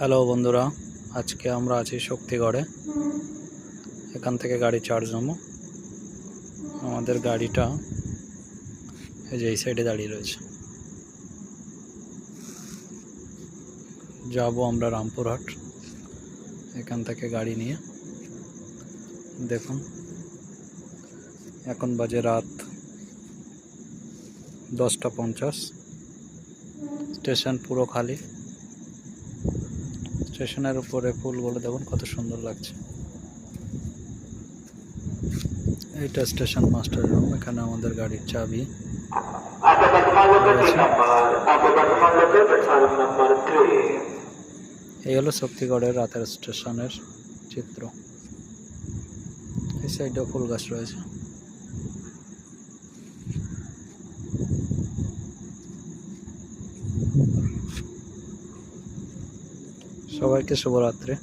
Hello বন্ধুরা, আজকে আমরা আছি শক্তিগড়ে। এখান থেকে গাড়ি চার্জ নেবো। আমাদের গাড়িটা এই যে এই সাইডে দাঁড়িয়ে রয়েছে। যাব আমরা রামপুরহাট। এখান থেকে গাড়ি নিয়ে দেখুন, এখন বাজে রাত 10:50। স্টেশন পুরো খালি। স্টেশনের উপরে ফুলগুলো দেখুন কত সুন্দর লাগছে। এইটা স্টেশন মাস্টার রুম। এখানে আমাদের গাড়ির চাবি। এই হলো শক্তিগড়ের রাতের স্টেশনের চিত্র। এই সাইডেও ফুল গাছ রয়েছে। সবাইকে শুভরাত্রি।